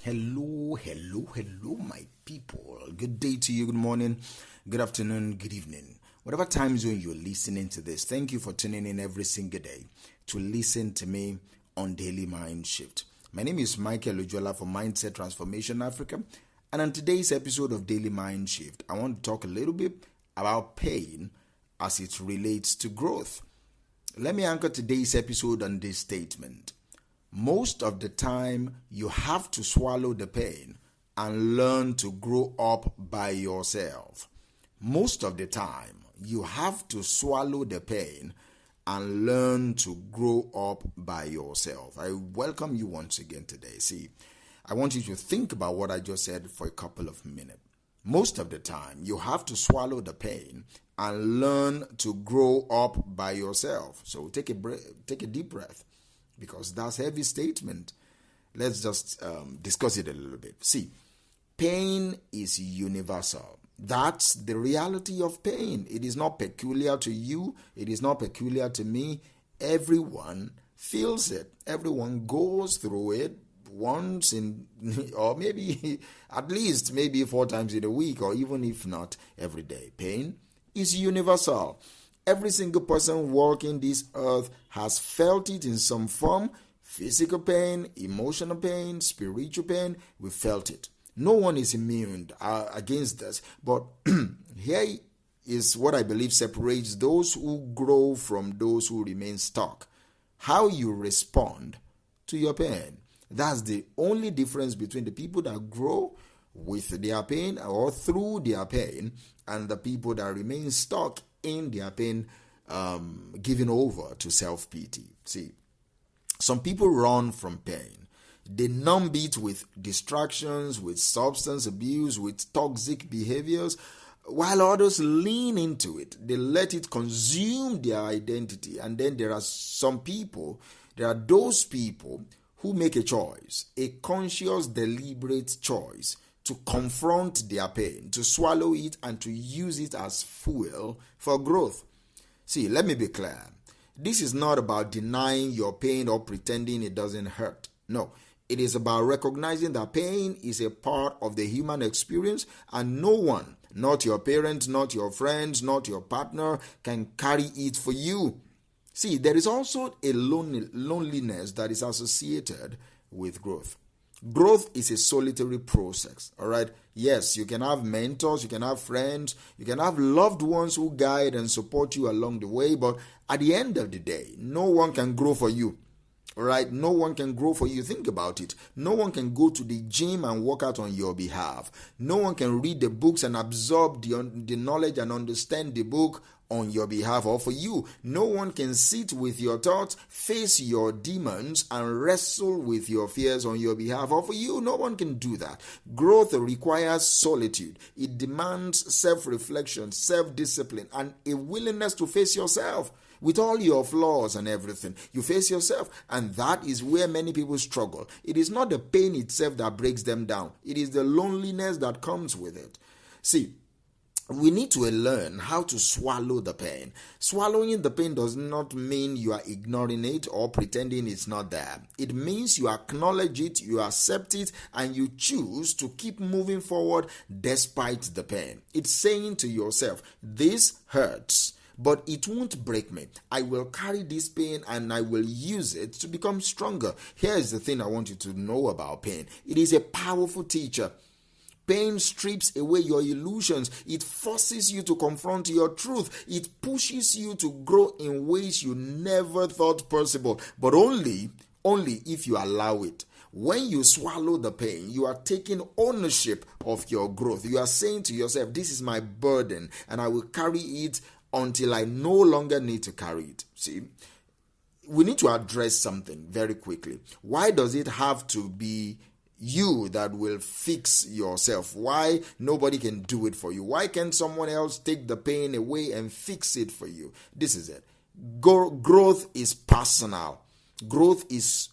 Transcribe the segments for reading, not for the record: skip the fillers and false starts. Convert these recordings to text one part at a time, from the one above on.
Hello, my people. Good day to you, good morning, good afternoon, good evening. Whatever time zone you're listening to this, thank you for tuning in every single day to listen to me on Daily Mind Shift. My name is Michael Ujola for Mindset Transformation Africa, and on today's episode of Daily Mind Shift, I want to talk a little bit about pain as it relates to growth. Let me anchor today's episode on this statement. Most of the time, you have to swallow the pain and learn to grow up by yourself. Most of the time, you have to swallow the pain and learn to grow up by yourself. I welcome you once again today. See, I want you to think about what I just said for a couple of minutes. Most of the time, you have to swallow the pain and learn to grow up by yourself. So take a deep breath, because that's a heavy statement. Let's just discuss it a little bit. See, pain is universal. That's the reality of pain. It is not peculiar to you. It is not peculiar to me. Everyone feels it. Everyone goes through it once in, or maybe at least maybe 4 times in a week, or even if not every day. Pain is universal. Every single person walking this earth has felt it in some form. Physical pain, emotional pain, spiritual pain, we felt it. No one is immune against this. But here is what I believe separates those who grow from those who remain stuck. How you respond to your pain. That's the only difference between the people that grow with their pain or through their pain and the people that remain stuck in their pain, giving over to self-pity. See, some people run from pain. They numb it with distractions, with substance abuse, with toxic behaviors, while others lean into it. They let it consume their identity. And then there are those people who make a choice, a conscious, deliberate choice to confront their pain, to swallow it, and to use it as fuel for growth. See, let me be clear. This is not about denying your pain or pretending it doesn't hurt. No, it is about recognizing that pain is a part of the human experience, and no one, not your parents, not your friends, not your partner, can carry it for you. See, there is also a loneliness that is associated with growth. Growth is a solitary process, all right? Yes, you can have mentors, you can have friends, you can have loved ones who guide and support you along the way, but at the end of the day, no one can grow for you, all right? No one can grow for you. Think about it. No one can go to the gym and work out on your behalf. No one can read the books and absorb the knowledge and understand the book on your behalf or for you. No one can sit with your thoughts, face your demons, and wrestle with your fears on your behalf or for you. No one can do that. Growth requires solitude. It demands self-reflection, self-discipline, and a willingness to face yourself. With all your flaws and everything, you face yourself, and that is where many people struggle. It is not the pain itself that breaks them down. It is the loneliness that comes with it. See, we need to learn how to swallow the pain. Swallowing the pain does not mean you are ignoring it or pretending it's not there. It means you acknowledge it, you accept it, and you choose to keep moving forward despite the pain. It's saying to yourself, this hurts, but it won't break me. I will carry this pain and I will use it to become stronger. Here is the thing I want you to know about pain. It is a powerful teacher. Pain strips away your illusions. It forces you to confront your truth. It pushes you to grow in ways you never thought possible, but only if you allow it. When you swallow the pain, you are taking ownership of your growth. You are saying to yourself, this is my burden, and I will carry it until I no longer need to carry it. See, we need to address something very quickly. Why does it have to be you that will fix yourself? Why nobody can do it for you? Why can't someone else take the pain away and fix it for you? This is it. Growth is personal. Growth is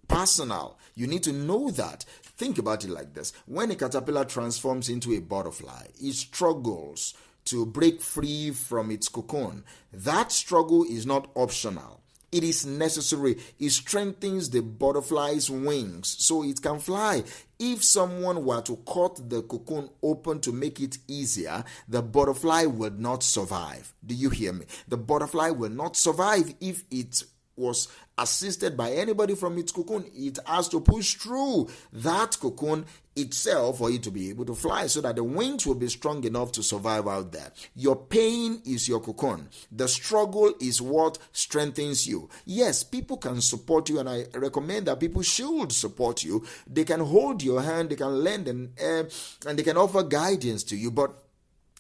personal. You need to know that. Think about it like this. When a caterpillar transforms into a butterfly, it struggles to break free from its cocoon. That struggle is not optional. It is necessary. It strengthens the butterfly's wings so it can fly. If someone were to cut the cocoon open to make it easier, the butterfly would not survive. Do you hear me? The butterfly will not survive if it was assisted by anybody from its cocoon. It has to push through that cocoon itself for it to be able to fly, so that the wings will be strong enough to survive out there. Your pain is your cocoon. The struggle is what strengthens you. Yes, people can support you, and I recommend that people should support you. They can hold your hand, they can lend and they can offer guidance to you, but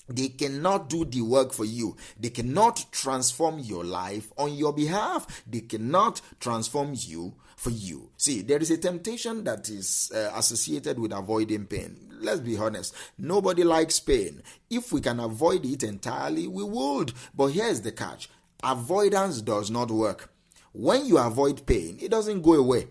they cannot do the work for you. They cannot transform your life on your behalf. They cannot transform you for you. See, there is a temptation that is associated with avoiding pain. Let's be honest. Nobody likes pain. If we can avoid it entirely, we would. But here's the catch. Avoidance does not work. When you avoid pain, it doesn't go away.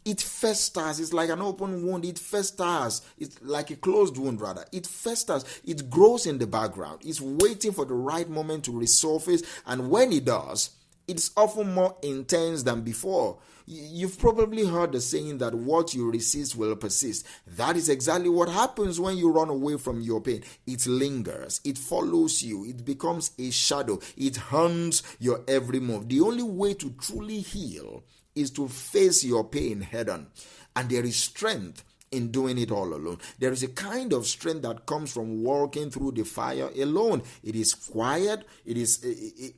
It festers. It's like an open wound. It festers. It's like a closed wound, rather. It festers. It grows in the background. It's waiting for the right moment to resurface. And when it does, it's often more intense than before. You've probably heard the saying that what you resist will persist. That is exactly what happens when you run away from your pain. It lingers. It follows you. It becomes a shadow. It haunts your every move. The only way to truly heal is to face your pain head on. And there is strength in doing it all alone. There is a kind of strength that comes from walking through the fire alone. It is quiet. It is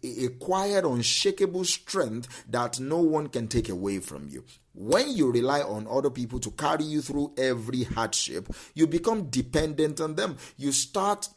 a quiet, unshakable strength that no one can take away from you. When you rely on other people to carry you through every hardship, you become dependent on them. You start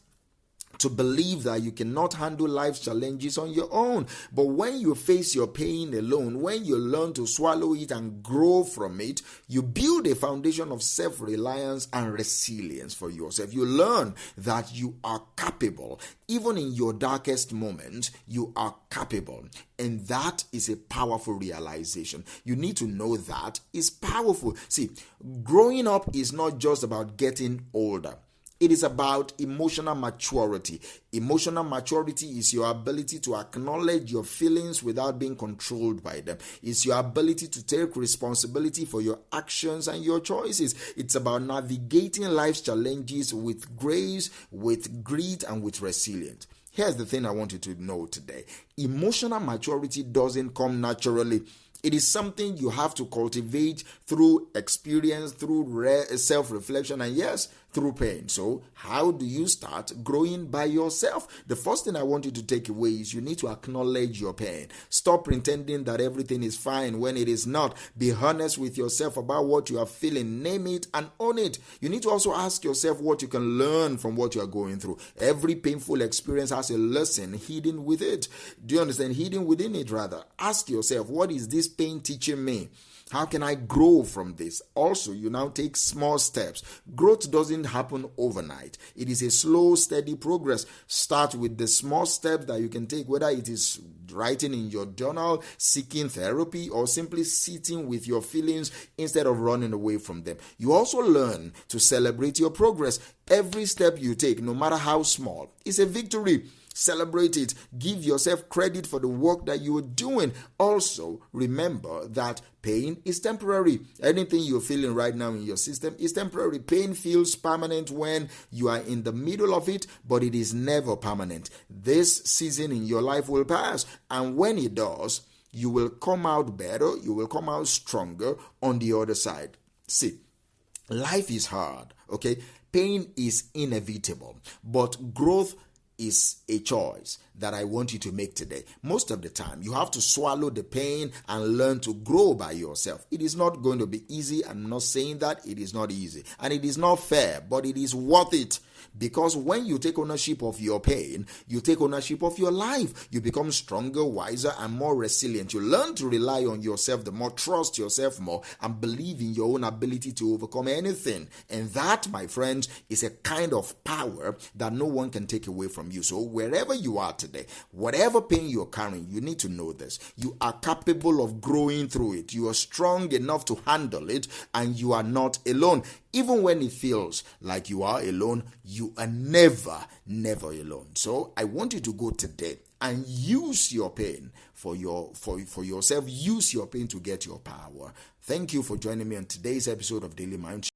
to believe that you cannot handle life's challenges on your own. But when you face your pain alone, when you learn to swallow it and grow from it, you build a foundation of self-reliance and resilience for yourself. You learn that you are capable. Even in your darkest moments, you are capable. And that is a powerful realization. You need to know that it's powerful. See, growing up is not just about getting older. It is about emotional maturity. Emotional maturity is your ability to acknowledge your feelings without being controlled by them. It's your ability to take responsibility for your actions and your choices. It's about navigating life's challenges with grace, with grit, and with resilience. Here's the thing I want you to know today. Emotional maturity doesn't come naturally. It is something you have to cultivate through experience, through self-reflection, and yes, through pain. So how do you start growing by yourself? The first thing I want you to take away is you need to acknowledge your pain. Stop pretending that everything is fine when it is not. Be honest with yourself about what you are feeling. Name it and own it. You need to also ask yourself what you can learn from what you are going through. Every painful experience has a lesson hidden with it. Do you understand? Hidden within it, rather. Ask yourself, what is this pain teaching me? How can I grow from this? Also, you now take small steps. Growth doesn't happen overnight. It is a slow, steady progress. Start with the small steps that you can take, whether it is writing in your journal, seeking therapy, or simply sitting with your feelings instead of running away from them. You also learn to celebrate your progress. Every step you take, no matter how small, is a victory. Celebrate it. Give yourself credit for the work that you are doing. Also, remember that pain is temporary. Anything you're feeling right now in your system is temporary. Pain feels permanent when you are in the middle of it, but it is never permanent. This season in your life will pass, and when it does, you will come out better. You will come out stronger on the other side. See, life is hard, okay? Pain is inevitable, but growth is a choice that I want you to make today. Most of the time, you have to swallow the pain and learn to grow by yourself. It is not going to be easy. I'm not saying that it is not easy. And it is not fair, but it is worth it. Because when you take ownership of your pain, you take ownership of your life. You become stronger, wiser, and more resilient. You learn to rely on yourself the more, trust yourself more, and believe in your own ability to overcome anything. And that, my friends, is a kind of power that no one can take away from you. So wherever you are today, whatever pain you're carrying, you need to know this. You are capable of growing through it. You are strong enough to handle it, and you are not alone. Even when it feels like you are alone, you are never alone. So I want you to go today and use your pain for yourself. Use your pain to get your power. Thank you for joining me on today's episode of Daily Mind Shift.